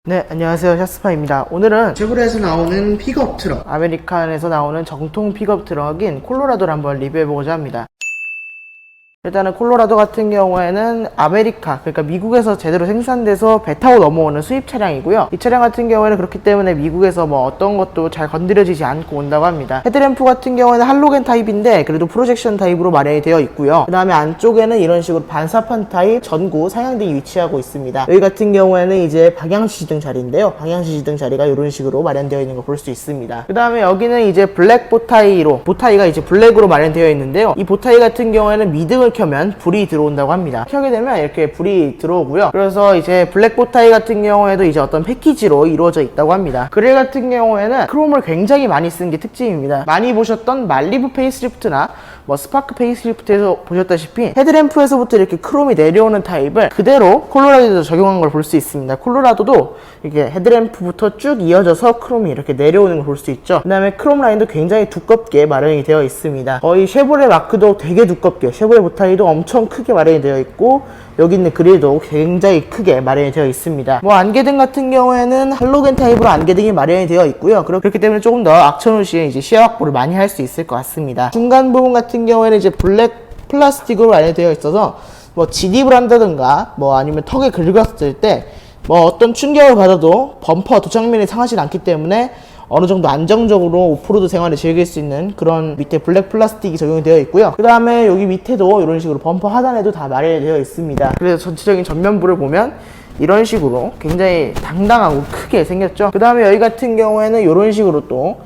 네, 안녕하세요. 샤스파입니다. 오늘은 쉐보레에서 나오는 픽업 트럭, 아메리칸에서 나오는 정통 픽업 트럭인 콜로라도를 한번 리뷰해보고자 합니다. 일단은 콜로라도 같은 경우에는 아메리카, 그러니까 미국에서 제대로 생산돼서 배 타고 넘어오는 수입 차량이고요. 이 차량 같은 경우에는 그렇기 때문에 미국에서 뭐 어떤 것도 잘 건드려지지 않고 온다고 합니다. 헤드램프 같은 경우에는 할로겐 타입인데 그래도 프로젝션 타입으로 마련이 되어 있고요. 그 다음에 안쪽에는 이런 식으로 반사판 타입 전구 상향등이 위치하고 있습니다. 여기 같은 경우에는 이제 방향시등 자리인데요. 방향시등 자리가 이런 식으로 마련되어 있는 거 볼 수 있습니다. 그 다음에 여기는 이제 블랙 보타이로, 보타이가 이제 블랙으로 마련되어 있는데요. 이 보타이 같은 경우에는 미등을 켜면 불이 들어온다고 합니다. 켜게 되면 이렇게 불이 들어오고요. 그래서 이제 블랙 보타이 같은 경우에도 이제 어떤 패키지로 이루어져 있다고 합니다. 그릴 같은 경우에는 크롬을 굉장히 많이 쓴 게 특징입니다. 많이 보셨던 말리부 페이스리프트나 뭐 스파크 페이스리프트에서 보셨다시피 헤드램프에서부터 이렇게 크롬이 내려오는 타입을 그대로 콜로라도에도 적용한 걸 볼 수 있습니다. 콜로라도도 이게 헤드램프부터 쭉 이어져서 크롬이 이렇게 내려오는 걸 볼 수 있죠. 그 다음에 크롬 라인도 굉장히 두껍게 마련이 되어 있습니다. 거의 쉐보레 마크도 되게 두껍게, 쉐보레 보타이도 엄청 크게 마련이 되어 있고 여기 있는 그릴도 굉장히 크게 마련이 되어 있습니다. 뭐 안개등 같은 경우에는 할로겐 타입으로 안개등이 마련이 되어 있고요. 그렇기 때문에 조금 더 악천후 시에 이제 시야 확보를 많이 할 수 있을 것 같습니다. 중간 부분 같은 경우에는 이제 블랙 플라스틱으로 마련이 되어 있어서 뭐 진입을 한다든가 뭐 아니면 턱에 긁었을 때 뭐 어떤 충격을 받아도 범퍼 도착면이 상하지 않기 때문에 어느 정도 안정적으로 오프로드 생활을 즐길 수 있는 그런 밑에 블랙 플라스틱이 적용이 되어 있고요. 그 다음에 여기 밑에도 이런 식으로 범퍼 하단에도 다 마련이 되어 있습니다. 그래서 전체적인 전면부를 보면 이런 식으로 굉장히 당당하고 크게 생겼죠. 그 다음에 여기 같은 경우에는 이런 식으로 또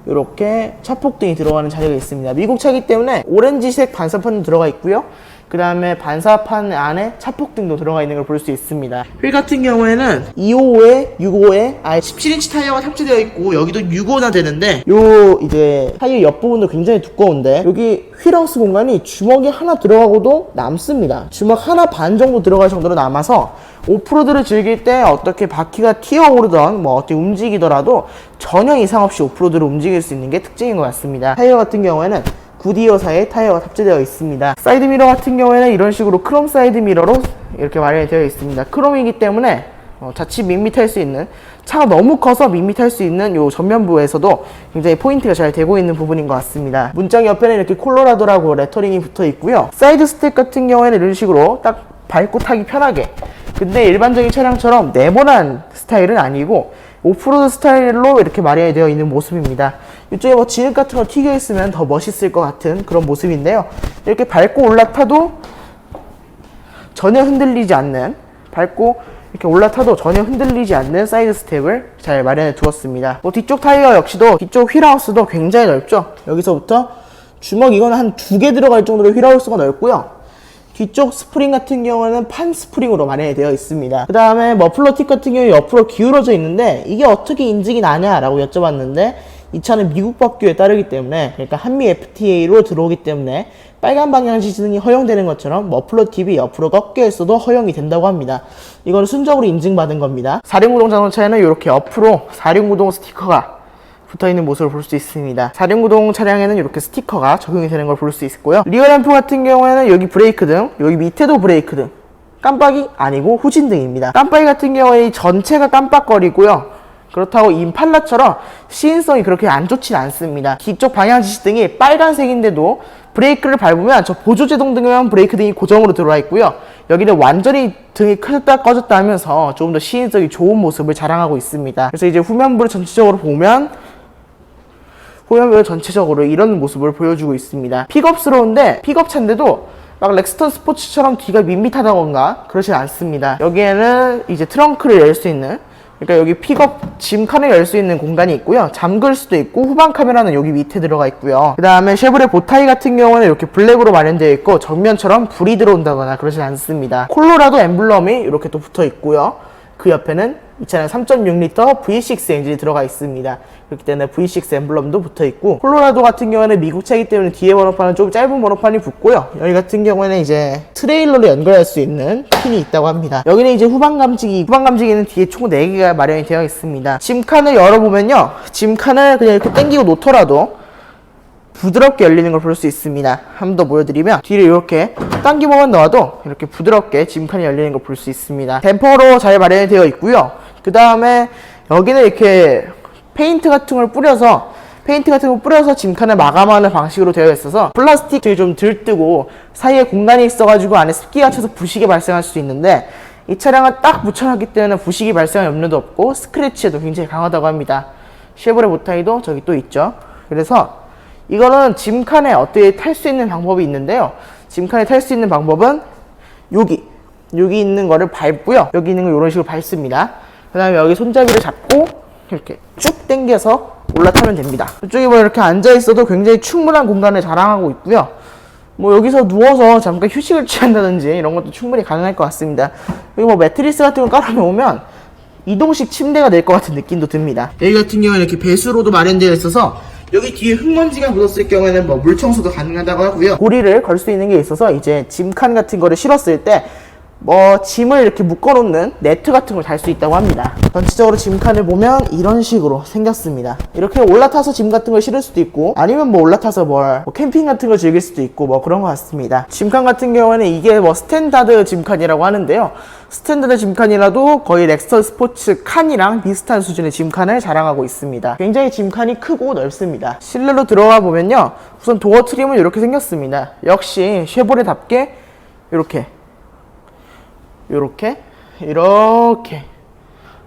이렇게 차폭등이 들어가는 자리가 있습니다. 미국 차이기 때문에 오렌지색 반사판도 들어가 있고요. 그 다음에 반사판 안에 차폭등도 들어가 있는 걸 볼 수 있습니다. 휠 같은 경우에는 255에 65에 17인치 타이어가 탑재되어 있고 여기도 65나 되는데 요 이제 타이어 옆부분도 굉장히 두꺼운데 여기 휠하우스 공간이 주먹이 하나 들어가고도 남습니다. 주먹 하나 반 정도 들어갈 정도로 남아서 오프로드를 즐길 때 어떻게 바퀴가 튀어오르던 뭐 어떻게 움직이더라도 전혀 이상 없이 오프로드를 움직일 수 있는 게 특징인 것 같습니다. 타이어 같은 경우에는 구디어사의 타이어가 탑재되어 있습니다. 사이드 미러 같은 경우에는 이런 식으로 크롬 사이드 미러로 이렇게 마련이 되어 있습니다. 크롬이기 때문에 자칫 밋밋할 수 있는, 차가 너무 커서 밋밋할 수 있는 요 전면부에서도 굉장히 포인트가 잘 되고 있는 부분인 것 같습니다. 문짝 옆에는 이렇게 콜로라도라고 레터링이 붙어 있고요. 사이드 스택 같은 경우에는 이런 식으로 딱 밟고 타기 편하게, 근데 일반적인 차량처럼 네모난 스타일은 아니고 오프로드 스타일로 이렇게 마련이 되어 있는 모습입니다. 이쪽에 뭐 진흙 같은 거 튀겨 있으면 더 멋있을 것 같은 그런 모습인데요. 이렇게 밟고 올라타도 전혀 흔들리지 않는, 밟고 이렇게 올라타도 전혀 흔들리지 않는 사이드 스텝을 잘 마련해 두었습니다. 뭐 뒤쪽 타이어 역시도 뒤쪽 휠하우스도 굉장히 넓죠. 여기서부터 주먹 이거는 한 2개 들어갈 정도로 휠하우스가 넓고요. 뒤쪽 스프링 같은 경우는 판 스프링으로 마련이 되어 있습니다. 그 다음에 머플러 팁 같은 경우에 옆으로 기울어져 있는데 이게 어떻게 인증이 나냐라고 여쭤봤는데 이 차는 미국 법규에 따르기 때문에, 그러니까 한미 FTA로 들어오기 때문에 빨간 방향 시승이 허용되는 것처럼 머플러 팁이 옆으로 꺾여 있어도 허용이 된다고 합니다. 이건 순적으로 인증받은 겁니다. 4륜구동 자동차에는 이렇게 옆으로 4륜구동 스티커가 붙어있는 모습을 볼 수 있습니다. 4륜구동 차량에는 이렇게 스티커가 적용이 되는 걸 볼 수 있고요. 리어 램프 같은 경우에는 여기 브레이크 등, 여기 밑에도 브레이크 등, 깜빡이 아니고 후진등입니다. 깜빡이 같은 경우에 전체가 깜빡거리고요. 그렇다고 임팔라처럼 시인성이 그렇게 안 좋진 않습니다. 뒤쪽 방향지시등이 빨간색인데도 브레이크를 밟으면 저 보조제동 등이면 브레이크 등이 고정으로 들어와 있고요. 여기는 완전히 등이 켜졌다 꺼졌다 하면서 조금 더 시인성이 좋은 모습을 자랑하고 있습니다. 그래서 이제 후면부를 전체적으로 보면 후면부를 전체적으로 이런 모습을 보여주고 있습니다. 픽업스러운데 픽업차인데도 막 렉스턴 스포츠처럼 뒤가 밋밋하다던가 그러진 않습니다. 여기에는 이제 트렁크를 열 수 있는, 그러니까 여기 픽업 짐 칸을 열 수 있는 공간이 있고요. 잠글 수도 있고 후방 카메라는 여기 밑에 들어가 있고요. 그 다음에 쉐보레 보타이 같은 경우는 이렇게 블랙으로 마련되어 있고 정면처럼 불이 들어온다거나 그러진 않습니다. 콜로라도 엠블럼이 이렇게 또 붙어 있고요. 그 옆에는 이 차량 3.6L V6 엔진이 들어가 있습니다. 그렇기 때문에 V6 엠블럼도 붙어 있고, 콜로라도 같은 경우에는 미국 차이기 때문에 뒤에 번호판은 좀 짧은 번호판이 붙고요. 여기 같은 경우에는 이제 트레일러로 연결할 수 있는 핀이 있다고 합니다. 여기는 이제 후방 감지기는 뒤에 총 4개가 마련이 되어 있습니다. 짐칸을 열어보면요, 짐칸을 그냥 이렇게 당기고 놓더라도 부드럽게 열리는 걸 볼 수 있습니다. 한 번 더 보여드리면 뒤를 이렇게 당기고만 넣어도 이렇게 부드럽게 짐칸이 열리는 걸 볼 수 있습니다. 댐퍼로 잘 마련이 되어 있고요. 그 다음에 여기는 이렇게 페인트 같은 걸 뿌려서 짐칸을 마감하는 방식으로 되어 있어서 플라스틱이 좀 들뜨고 사이에 공간이 있어가지고 안에 습기가 차서 부식이 발생할 수 있는데, 이 차량은 딱 붙여놨기 때문에 부식이 발생할 염려도 없고 스크래치에도 굉장히 강하다고 합니다. 쉐보레 보타이도 저기 또 있죠. 그래서 이거는 짐칸에 어떻게 탈 수 있는 방법이 있는데요. 짐칸에 탈 수 있는 방법은 여기 있는 거를 밟고요. 여기 있는 거 이런 식으로 밟습니다. 그 다음에 여기 손잡이를 잡고 이렇게 쭉 당겨서 올라타면 됩니다. 이쪽에 뭐 이렇게 앉아있어도 굉장히 충분한 공간을 자랑하고 있고요. 뭐 여기서 누워서 잠깐 휴식을 취한다든지 이런 것도 충분히 가능할 것 같습니다. 여기 뭐 매트리스 같은 거 깔아놓으면 이동식 침대가 될 것 같은 느낌도 듭니다. 여기 같은 경우는 이렇게 배수로도 마련되어 있어서 여기 뒤에 흙먼지가 묻었을 경우에는 뭐 물청소도 가능하다고 하고요. 고리를 걸 수 있는 게 있어서 이제 짐칸 같은 거를 실었을 때 뭐 짐을 이렇게 묶어놓는 네트 같은 걸 달 수 있다고 합니다. 전체적으로 짐칸을 보면 이런 식으로 생겼습니다. 이렇게 올라타서 짐 같은 걸 실을 수도 있고, 아니면 뭐 올라타서 뭐 캠핑 같은 걸 즐길 수도 있고 뭐 그런 것 같습니다. 짐칸 같은 경우에는 이게 뭐 스탠다드 짐칸이라고 하는데요. 스탠다드 짐칸이라도 거의 렉서 스포츠 칸이랑 비슷한 수준의 짐칸을 자랑하고 있습니다. 굉장히 짐칸이 크고 넓습니다. 실내로 들어가 보면요, 우선 도어 트림은 이렇게 생겼습니다. 역시 쉐보레답게 이렇게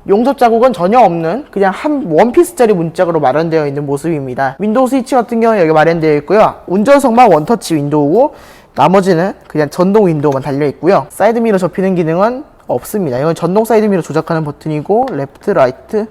용접 자국은 전혀 없는 그냥 한 원피스짜리 문짝으로 마련되어 있는 모습입니다. 윈도우 스위치 같은 경우는 여기 마련되어 있고요. 운전석만 원터치 윈도우고 나머지는 그냥 전동 윈도우만 달려 있고요. 사이드 미러 접히는 기능은 없습니다. 이건 전동 사이드 미러 조작하는 버튼이고, 레프트, 라이트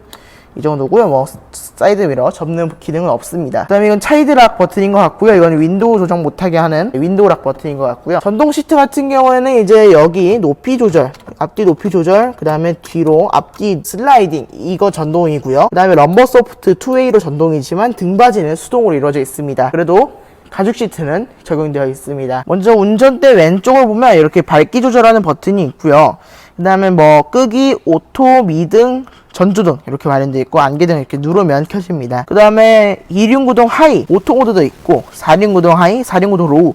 이 정도고요. 뭐 사이드 미러 접는 기능은 없습니다. 그 다음에 이건 차이드락 버튼인 것 같고요. 이건 윈도우 조정 못하게 하는 윈도우 락 버튼인 것 같고요. 전동 시트 같은 경우에는 이제 여기 높이 조절, 앞뒤 높이 조절, 그 다음에 뒤로 앞뒤 슬라이딩, 이거 전동이고요. 그 다음에 럼버 소프트 투웨이로 전동이지만 등받이는 수동으로 이루어져 있습니다. 그래도 가죽 시트는 적용되어 있습니다. 먼저 운전대 왼쪽을 보면 이렇게 밝기 조절하는 버튼이 있고요. 그 다음에 뭐 끄기, 오토, 미등, 전조등 이렇게 마련되어 있고, 안개등 이렇게 누르면 켜집니다. 그 다음에 2륜구동 하이, 오토 모드도 있고, 4륜구동 하이, 4륜구동 로우,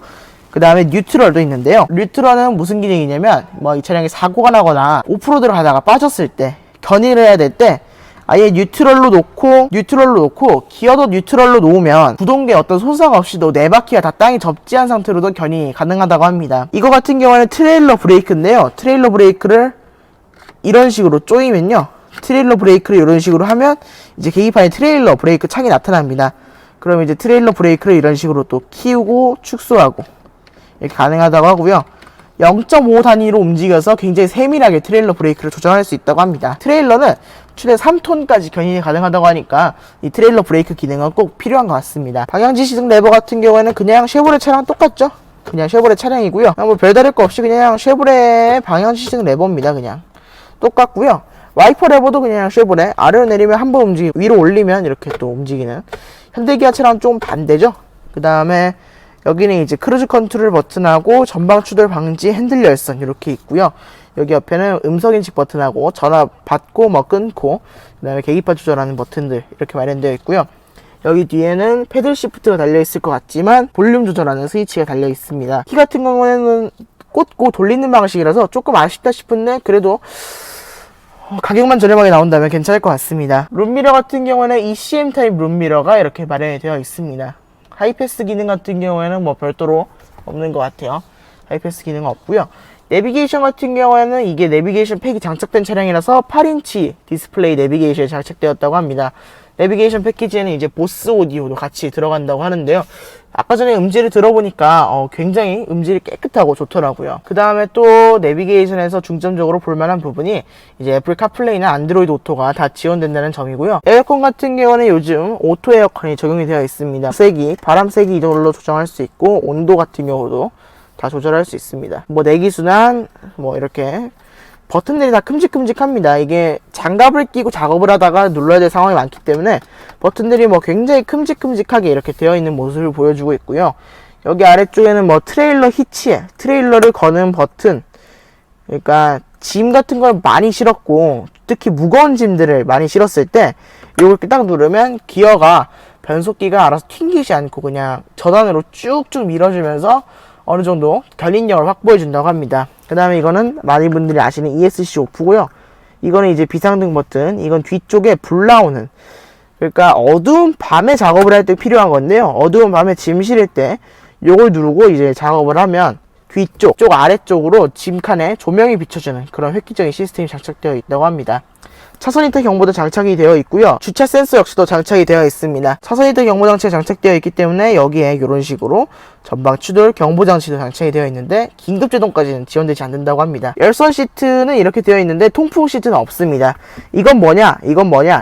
그 다음에 뉴트럴도 있는데요. 뉴트럴은 무슨 기능이냐면 뭐 이 차량이 사고가 나거나 오프로드를 하다가 빠졌을 때, 견인을 해야 될 때 아예 뉴트럴로 놓고 기어도 뉴트럴로 놓으면 구동계에 어떤 손상 없이도 네 바퀴가 다 땅에 접지한 상태로도 견인이 가능하다고 합니다. 이거 같은 경우에는 트레일러 브레이크인데요. 트레일러 브레이크를 이런 식으로 조이면요, 트레일러 브레이크를 이런 식으로 하면 이제 계기판에 트레일러 브레이크 창이 나타납니다. 그럼 이제 트레일러 브레이크를 이런 식으로 또 키우고 축소하고 이렇게 가능하다고 하고요. 0.5 단위로 움직여서 굉장히 세밀하게 트레일러 브레이크를 조정할 수 있다고 합니다. 트레일러는 최대 3톤까지 견인이 가능하다고 하니까 이 트레일러 브레이크 기능은 꼭 필요한 것 같습니다. 방향지 시등 레버 같은 경우에는 그냥 쉐보레 차량 똑같죠? 그냥 쉐보레 차량이고요. 뭐 별다를 거 없이 그냥 쉐보레 방향지 시등 레버입니다. 그냥 똑같고요. 와이퍼 레버도 그냥 쉐보레, 아래로 내리면 한 번 움직이고 위로 올리면 이렇게 또 움직이는, 현대기아차랑 좀 반대죠. 그 다음에 여기는 이제 크루즈 컨트롤 버튼하고 전방 추돌 방지 핸들 열선 이렇게 있고요. 여기 옆에는 음성 인식 버튼하고 전화 받고 뭐 끊고, 그 다음에 계기판 조절하는 버튼들 이렇게 마련되어 있고요. 여기 뒤에는 패들 시프트가 달려 있을 것 같지만 볼륨 조절하는 스위치가 달려 있습니다. 키 같은 경우에는 꽂고 돌리는 방식이라서 조금 아쉽다 싶은데, 그래도 가격만 저렴하게 나온다면 괜찮을 것 같습니다. 룸미러 같은 경우에는 ECM 타입 룸미러가 이렇게 마련이 되어 있습니다. 하이패스 기능 같은 경우에는 뭐 별도로 없는 것 같아요. 하이패스 기능은 없고요. 내비게이션 같은 경우에는 이게 내비게이션 팩이 장착된 차량이라서 8인치 디스플레이 내비게이션이 장착되었다고 합니다. 내비게이션 패키지에는 이제 보스 오디오도 같이 들어간다고 하는데요. 아까 전에 음질을 들어보니까 굉장히 음질이 깨끗하고 좋더라고요. 그 다음에 또 내비게이션에서 중점적으로 볼만한 부분이 이제 애플 카플레이나 안드로이드 오토가 다 지원된다는 점이고요. 에어컨 같은 경우는 요즘 오토 에어컨이 적용이 되어 있습니다. 세기, 바람 세기 이걸로 조정할 수 있고, 온도 같은 경우도 다 조절할 수 있습니다. 뭐 내기순환 뭐 이렇게 버튼들이 다 큼직큼직합니다. 이게 장갑을 끼고 작업을 하다가 눌러야 될 상황이 많기 때문에 버튼들이 뭐 굉장히 큼직큼직하게 이렇게 되어 있는 모습을 보여주고 있고요. 여기 아래쪽에는 뭐 트레일러 히치, 트레일러를 거는 버튼, 그러니까 짐 같은 걸 많이 실었고 특히 무거운 짐들을 많이 실었을 때 이렇게 딱 누르면 기어가 변속기가 알아서 튕기지 않고 그냥 저단으로 쭉쭉 밀어주면서 어느 정도 견인력을 확보해 준다고 합니다. 그 다음에 이거는 많은 분들이 아시는 ESC 오프고요. 이거는 이제 비상등 버튼, 이건 뒤쪽에 불 나오는, 그러니까 어두운 밤에 작업을 할 때 필요한 건데요. 어두운 밤에 짐 실을 때 요걸 누르고 이제 작업을 하면 뒤쪽, 쪽 아래쪽으로 짐칸에 조명이 비춰주는 그런 획기적인 시스템이 장착되어 있다고 합니다. 차선 이탈 경보도 장착이 되어 있고요. 주차 센서 역시도 장착이 되어 있습니다. 차선 이탈 경보 장치가 장착되어 있기 때문에 여기에 이런 식으로 전방 추돌 경보 장치도 장착이 되어 있는데 긴급 제동까지는 지원되지 않는다고 합니다. 열선 시트는 이렇게 되어 있는데 통풍 시트는 없습니다. 이건 뭐냐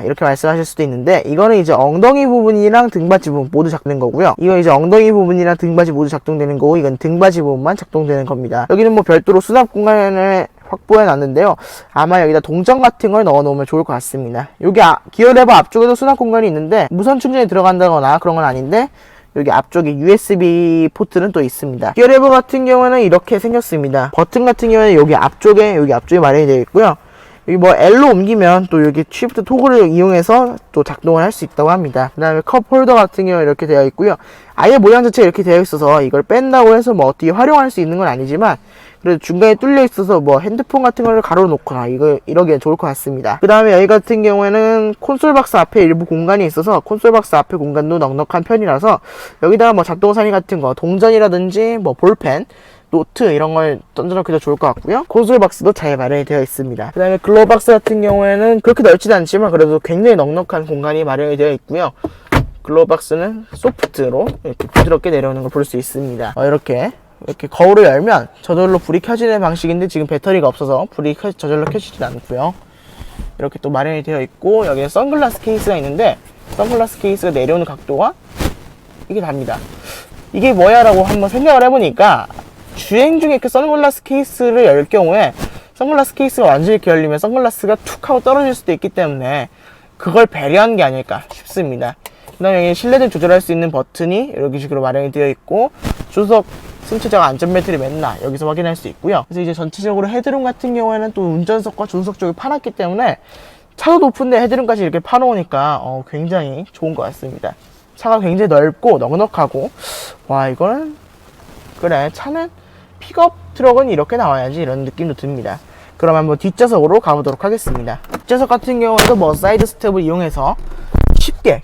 이렇게 말씀하실 수도 있는데, 이거는 이제 엉덩이 부분이랑 등받이 부분 모두 작동되는 거고요. 이건 이제 엉덩이 부분이랑 등받이 모두 작동되는 거고, 이건 등받이 부분만 작동되는 겁니다. 여기는 뭐 별도로 수납 공간을 확보해 놨는데요. 아마 여기다 동전 같은 걸 넣어 놓으면 좋을 것 같습니다. 여기 기어 레버 앞쪽에도 수납 공간이 있는데 무선 충전이 들어간다거나 그런 건 아닌데, 여기 앞쪽에 USB 포트는 또 있습니다. 기어 레버 같은 경우는 이렇게 생겼습니다. 버튼 같은 경우는 여기 앞쪽에 마련이 되어 있고요. 여기 뭐 L로 옮기면 또 여기 쉬프트 토글을 이용해서 또 작동을 할 수 있다고 합니다. 그 다음에 컵 홀더 같은 경우는 이렇게 되어 있고요. 아예 모양 자체가 이렇게 되어 있어서 이걸 뺀다고 해서 뭐 어떻게 활용할 수 있는 건 아니지만, 그래도 중간에 뚫려 있어서 뭐 핸드폰 같은 걸 가로 놓거나 이러기엔 좋을 것 같습니다. 그 다음에 여기 같은 경우에는 콘솔 박스 앞에 일부 공간이 있어서 콘솔 박스 앞에 공간도 넉넉한 편이라서 여기다가 뭐 잡동사니 같은 거, 동전이라든지 뭐 볼펜, 노트 이런 걸 던져놓기도 좋을 것 같고요. 콘솔 박스도 잘 마련이 되어 있습니다. 그 다음에 글로우 박스 같은 경우에는 그렇게 넓지는 않지만 그래도 굉장히 넉넉한 공간이 마련이 되어 있고요. 글로우 박스는 소프트로 이렇게 부드럽게 내려오는 걸 볼 수 있습니다. 이렇게 거울을 열면 저절로 불이 켜지는 방식인데 지금 배터리가 없어서 불이 저절로 켜지진 않고요. 이렇게 또 마련이 되어 있고, 여기에 선글라스 케이스가 있는데 선글라스 케이스가 내려오는 각도가 이게 답니다. 이게 뭐야 라고 한번 생각을 해보니까, 주행 중에 그 선글라스 케이스를 열 경우에 선글라스 케이스가 완전히 이렇게 열리면 선글라스가 툭 하고 떨어질 수도 있기 때문에 그걸 배려한 게 아닐까 싶습니다. 그 다음에 여기 실내등 조절할 수 있는 버튼이 이런 식으로 마련이 되어 있고, 조수석 승차자가 안전벨트를 맸나 여기서 확인할 수 있고요. 그래서 이제 전체적으로 헤드룸 같은 경우에는 또 운전석과 조수석 쪽이 파놨기 때문에 차도 높은데 헤드룸까지 이렇게 파놓으니까 굉장히 좋은 것 같습니다. 차가 굉장히 넓고 넉넉하고, 와, 이거는 그래, 차는 픽업 트럭은 이렇게 나와야지 이런 느낌도 듭니다. 그럼 한번 뒷좌석으로 가보도록 하겠습니다. 뒷좌석 같은 경우에도 뭐 사이드 스텝을 이용해서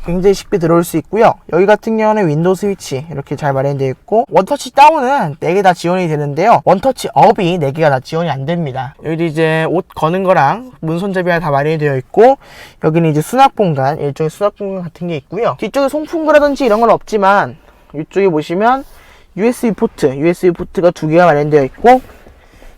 굉장히 쉽게 들어올 수 있고요. 여기 같은 경우는 윈도우 스위치 이렇게 잘 마련되어 있고, 원터치 다운은 4개 다 지원이 되는데요. 원터치 업이 4개가 다 지원이 안 됩니다. 여기도 이제 옷 거는 거랑 문 손잡이가 다 마련이 되어 있고, 여기는 이제 수납 공간, 일종의 수납 공간 같은 게 있고요. 뒤쪽에 송풍구라든지 이런 건 없지만 이쪽에 보시면 USB 포트가 2개가 마련되어 있고,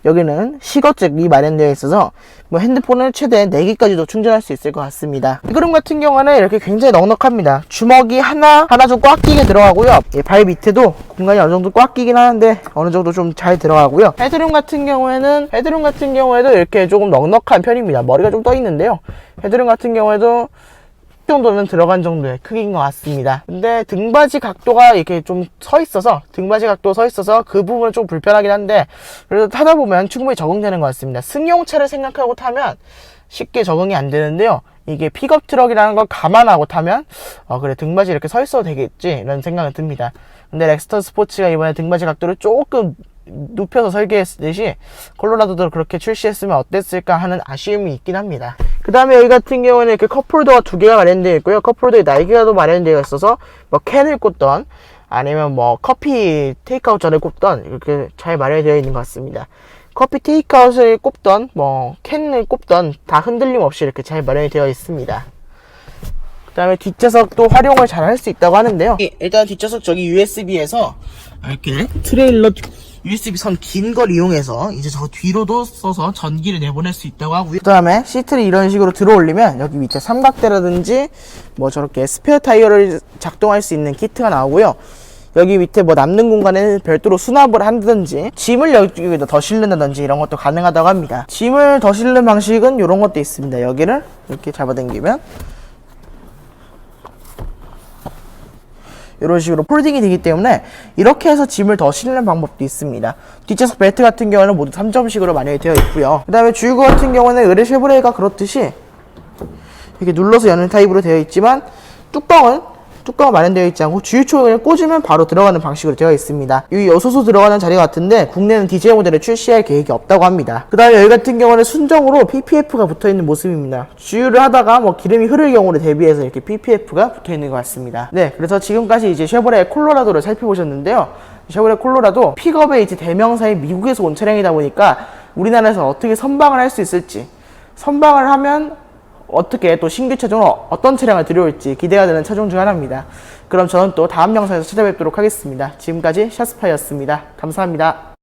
여기는 시거잭이 마련되어 있어서 뭐 핸드폰을 최대 4개까지도 충전할 수 있을 것 같습니다. 이 그림 같은 경우는 이렇게 굉장히 넉넉합니다. 주먹이 하나 좀 꽉 끼게 들어가고요. 발 밑에도 공간이 어느 정도 꽉 끼긴 하는데 어느 정도 좀 잘 들어가고요. 헤드룸 같은 경우에도 이렇게 조금 넉넉한 편입니다. 머리가 좀 떠 있는데요. 헤드룸 같은 경우에도 정도는 들어간 정도의 크기인 것 같습니다. 근데 등받이 각도가 이렇게 좀 서 있어서 그 부분은 좀 불편하긴 한데, 그래도 타다 보면 충분히 적응되는 것 같습니다. 승용차를 생각하고 타면 쉽게 적응이 안 되는데요. 이게 픽업 트럭이라는 걸 감안하고 타면 그래, 등받이 이렇게 서 있어도 되겠지 이런 생각은 듭니다. 근데 렉스턴 스포츠가 이번에 등받이 각도를 조금 눕혀서 설계했듯이 콜로라도도 그렇게 출시했으면 어땠을까 하는 아쉬움이 있긴 합니다. 그 다음에 여기 같은 경우는 이렇게 컵홀더가 2개가 마련되어 있고요. 컵홀더에 날개가 또 마련되어 있어서 뭐 캔을 꽂던 아니면 뭐 커피 테이크아웃 전에 꼽던 이렇게 잘 마련이 되어 있는 것 같습니다. 커피 테이크아웃을 꼽던 뭐 캔을 꼽던 다 흔들림 없이 이렇게 잘 마련이 되어 있습니다. 그 다음에 뒷좌석도 활용을 잘 할 수 있다고 하는데요. 일단 뒷좌석 저기 USB에서 이렇게 트레일러 USB 선 긴 걸 이용해서 이제 저 뒤로도 써서 전기를 내보낼 수 있다고 하고요. 그 다음에 시트를 이런 식으로 들어 올리면 여기 밑에 삼각대라든지 뭐 저렇게 스페어 타이어를 작동할 수 있는 키트가 나오고요. 여기 밑에 뭐 남는 공간에 별도로 수납을 한다든지 짐을 여기다 더 실는다든지 이런 것도 가능하다고 합니다. 짐을 더 실는 방식은 이런 것도 있습니다. 여기를 이렇게 잡아당기면 이런 식으로 폴딩이 되기 때문에 이렇게 해서 짐을 더 실는 방법도 있습니다. 뒷좌석 벨트 같은 경우는 모두 3점식으로 마련이 되어 있고요. 그 다음에 주유구 같은 경우는 의뢰 쉐보레가 그렇듯이 이렇게 눌러서 여는 타입으로 되어 있지만 뚜껑은 뚜껑은 마련되어 있지 않고 주유총을 꽂으면 바로 들어가는 방식으로 되어 있습니다. 이 요소수 들어가는 자리 같은데 국내는 디젤 모델을 출시할 계획이 없다고 합니다. 그 다음에 여기 같은 경우는 순정으로 PPF가 붙어있는 모습입니다. 주유를 하다가 뭐 기름이 흐를 경우를 대비해서 이렇게 PPF가 붙어있는 것 같습니다. 네, 그래서 지금까지 이제 쉐보레 콜로라도를 살펴보셨는데요. 쉐보레 콜로라도 픽업의 이제 대명사인 미국에서 온 차량이다 보니까 우리나라에서 어떻게 선방을 할 수 있을지, 선방을 하면 어떻게 또 신규 차종으로 어떤 차량을 들여올지 기대가 되는 차종 중 하나입니다. 그럼 저는 또 다음 영상에서 찾아뵙도록 하겠습니다. 지금까지 샤스파이였습니다. 감사합니다.